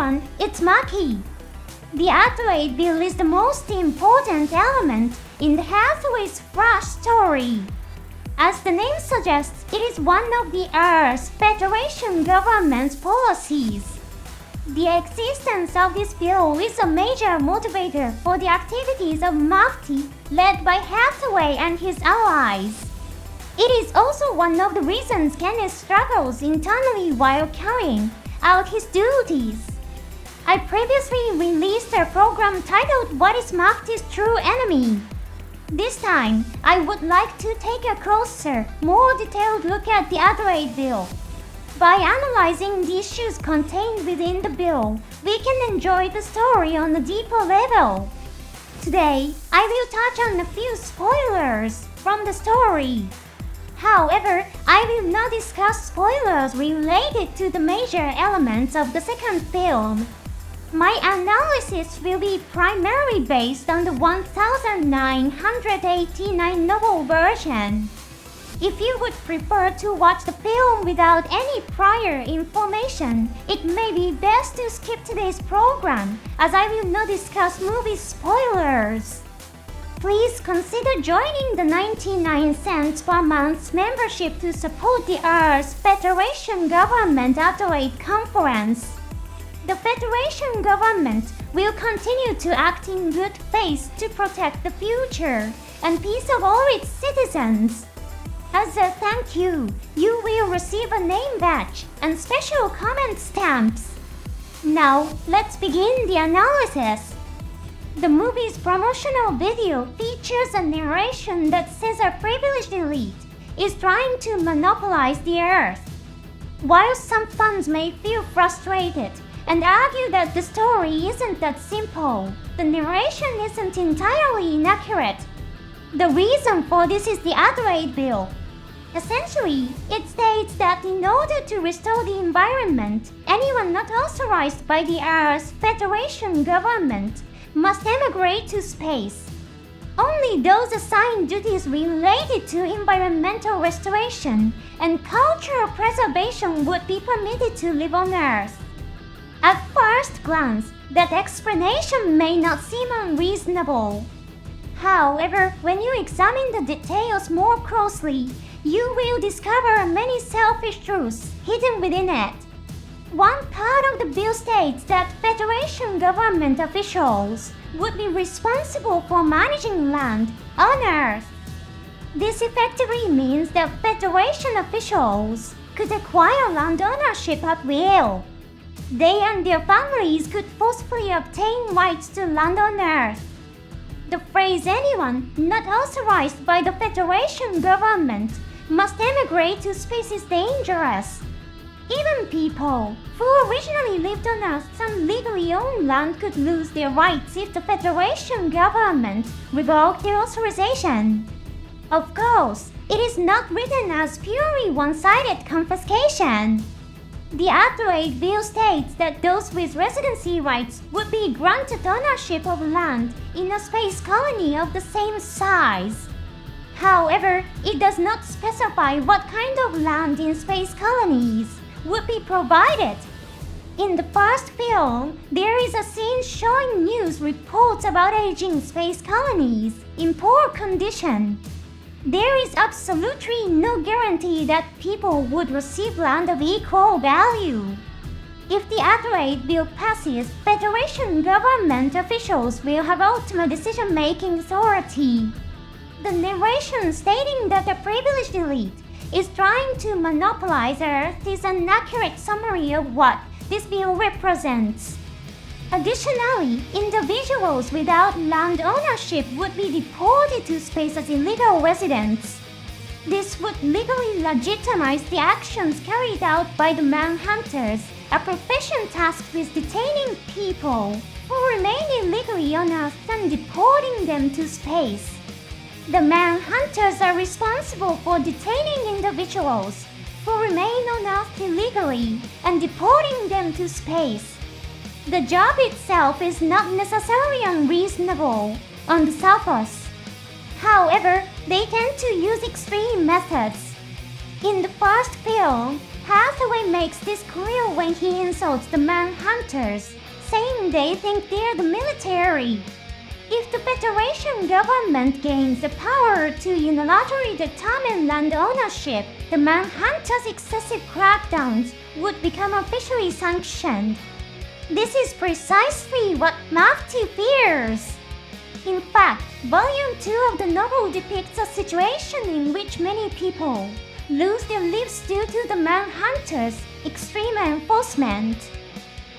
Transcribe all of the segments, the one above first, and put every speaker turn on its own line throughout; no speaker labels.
everyone, it's Maki. The Adelaide bill is the most important element in the Hathaway's Flash story. As the name suggests, it is one of the Earth's Federation government's policies. The existence of this bill is a major motivator for the activities of Maki, led by Hathaway and his allies. It is also one of the reasons Kenneth struggles internally while carrying out his duties. I previously released a program titled What is Maki's True Enemy? This time, I would like to take a closer, more detailed look at the Adelaide bill. By analyzing the issues contained within the bill, we can enjoy the story on a deeper level. Today, I will touch on a few spoilers from the story. However, I will not discuss spoilers related to the major elements of the second film. My analysis will be primarily based on the 1989 novel version. If you would prefer to watch the film without any prior information, it may be best to skip today's program, as I will not discuss movie spoilers. Please consider joining the 99 cents per month membership to support the Earth's Federation Government Adelaide Conference. The Federation Government will continue to act in good faith to protect the future and peace of all its citizens. As a thank you, you will receive a name badge and special comment stamps. Now, let's begin the analysis. The movie's promotional video features a narration that says a privileged elite is trying to monopolize the Earth. While some fans may feel frustrated and argue that the story isn't that simple, the narration isn't entirely inaccurate. The reason for this is the Adelaide bill. Essentially, it states that in order to restore the environment, anyone not authorized by the Earth's Federation government must emigrate to space. Only those assigned duties related to environmental restoration and cultural preservation would be permitted to live on Earth. At first glance, that explanation may not seem unreasonable. However, when you examine the details more closely, you will discover many selfish truths hidden within it. One part of the bill states that Federation government officials would be responsible for managing land on Earth. This effectively means that Federation officials could acquire land ownership at will. They and their families could forcefully obtain rights to land on Earth. The phrase anyone not authorized by the Federation government must emigrate to space is dangerous. Even people who originally lived on Earth and legally owned land could lose their rights if the Federation government revoked their authorization. Of course, it is not written as purely one-sided confiscation. The Adelaide bill states that those with residency rights would be granted ownership of land in a space colony of the same size. However, it does not specify what kind of land in space colonies would be provided. In the first film, there is a scene showing news reports about aging space colonies in poor condition. There is absolutely no guarantee that people would receive land of equal value. If the Adelaide bill passes, Federation government officials will have ultimate decision-making authority. The narration stating that a privileged elite is trying to monopolize Earth is an accurate summary of what this bill represents. Additionally, individuals without land ownership would be deported to space as illegal residents. This would legally legitimize the actions carried out by the Manhunters, a profession tasked with detaining people who remain illegally on Earth and deporting them to space. The Manhunters are responsible for detaining individuals who remain on Earth illegally and deporting them to space. The job itself is not necessarily unreasonable on the surface. However, they tend to use extreme methods. In the first film, Hathaway makes this clear when he insults the Manhunters, saying they think they're the military. If the Federation government gains the power to unilaterally determine land ownership, the Manhunters' excessive crackdowns would become officially sanctioned. This is precisely what Maki fears. In fact, Volume 2 of the novel depicts a situation in which many people lose their lives due to the Manhunters' extreme enforcement.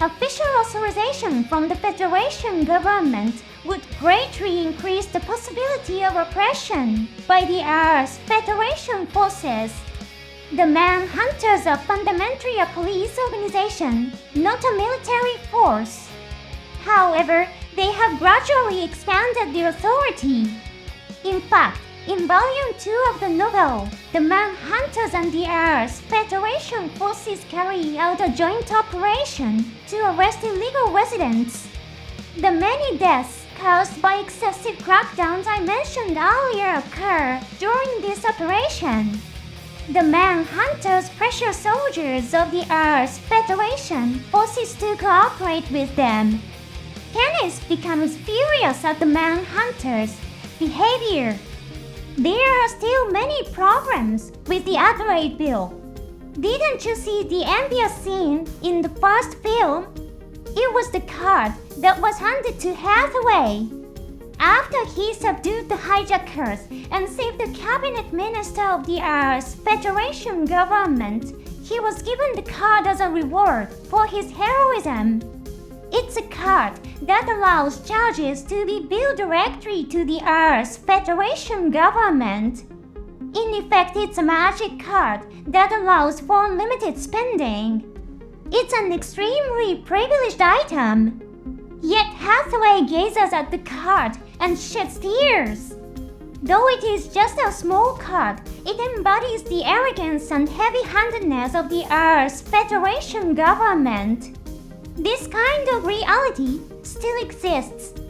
Official authorization from the Federation government would greatly increase the possibility of oppression by the Earth's Federation forces. The Manhunters are fundamentally a police organization, not a military force. However, they have gradually expanded their authority. In fact, in Volume 2 of the novel, the Manhunters and the Earth's Federation forces carry out a joint operation to arrest illegal residents. The many deaths caused by excessive crackdowns I mentioned earlier occur during this operation. The Manhunters pressure soldiers of the Earth's Federation forces to cooperate with them. Kenneth becomes furious at the Manhunters' behavior. There are still many problems with the Adelaide bill. Didn't you see the envious scene in the first film? It was the card that was handed to Hathaway. After he subdued the hijackers and saved the cabinet minister of the Earth's Federation government, he was given the card as a reward for his heroism. It's a card that allows charges to be billed directly to the Earth's Federation government. In effect, it's a magic card that allows for unlimited spending. It's an extremely privileged item. Yet Hathaway gazes at the card and sheds tears. Though it is just a small card, it embodies the arrogance and heavy-handedness of the Earth's Federation government. This kind of reality still exists.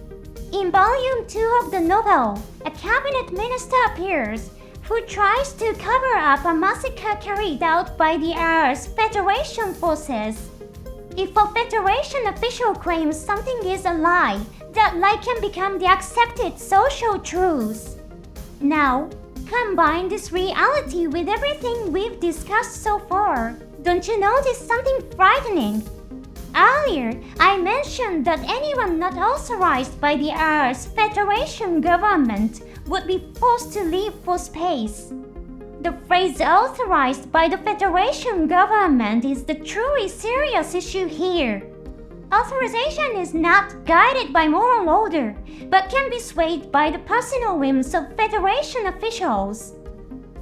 In Volume 2 of the novel, a cabinet minister appears who tries to cover up a massacre carried out by the Earth's Federation forces. If a Federation official claims something is a lie, that lie can become the accepted social truth. Now, combine this reality with everything we've discussed so far. Don't you notice something frightening? Earlier, I mentioned that anyone not authorized by the Earth's Federation government would be forced to leave for space. The phrase authorized by the Federation government is the truly serious issue here. Authorization is not guided by moral order, but can be swayed by the personal whims of Federation officials.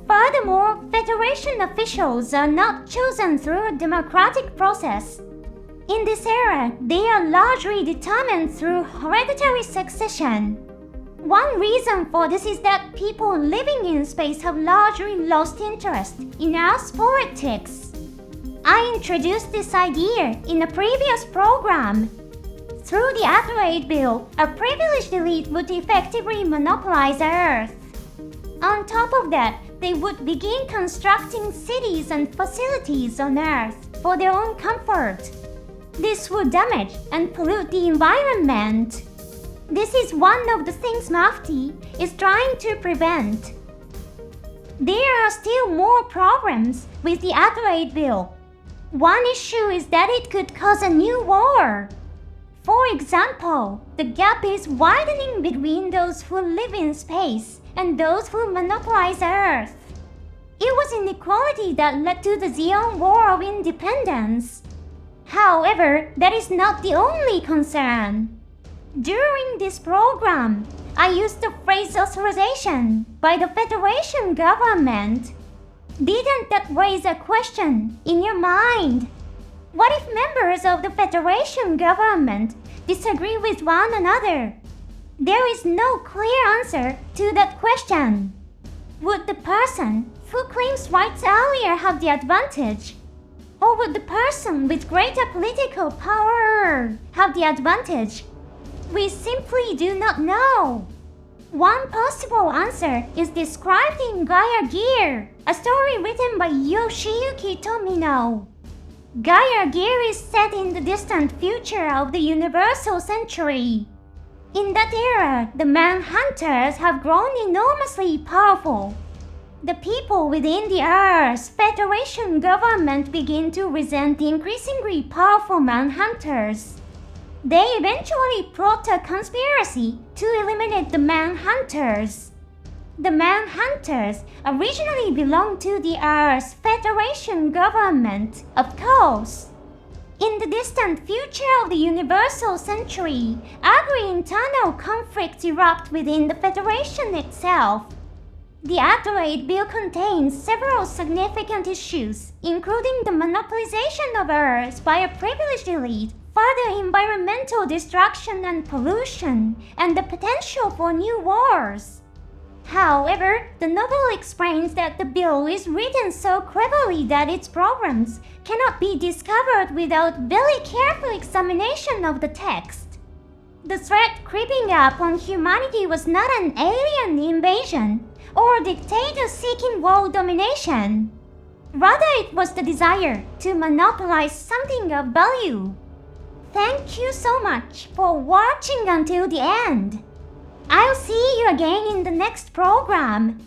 Furthermore, Federation officials are not chosen through a democratic process. In this era, they are largely determined through hereditary succession. One reason for this is that people living in space have largely lost interest in Earth's politics. I introduced this idea in a previous program. Through the Adelaide bill, a privileged elite would effectively monopolize Earth. On top of that, they would begin constructing cities and facilities on Earth for their own comfort. This would damage and pollute the environment. This is one of the things Maki is trying to prevent. There are still more problems with the Adelaide bill. One issue is that it could cause a new war. For example, the gap is widening between those who live in space and those who monopolize Earth. It was inequality that led to the Zeon War of Independence. However, that is not the only concern. During this program, I used the phrase authorization by the Federation government. Didn't that raise a question in your mind? What if members of the Federation government disagree with one another? There is no clear answer to that question. Would the person who claims rights earlier have the advantage? Or would the person with greater political power have the advantage? We simply do not know. One possible answer is described in Gaia Gear, a story written by Yoshiyuki Tomino. Gaia Gear is set in the distant future of the universal century. In that era, the Manhunters have grown enormously powerful. The people within the Earth's Federation government begin to resent the increasingly powerful Manhunters. They eventually plot a conspiracy to eliminate the Manhunters. The Manhunters originally belonged to the Earth's Federation government, of course. In the distant future of the universal century, angry internal conflicts erupt within the Federation itself. The Adelaide bill contains several significant issues, including the monopolization of Earth by a privileged elite, further environmental destruction and pollution, and the potential for new wars. However, the novel explains that the bill is written so cleverly that its problems cannot be discovered without very careful examination of the text. The threat creeping up on humanity was not an alien invasion or dictator seeking world domination. Rather, it was the desire to monopolize something of value. Thank you so much for watching until the end. I'll see you again in the next program.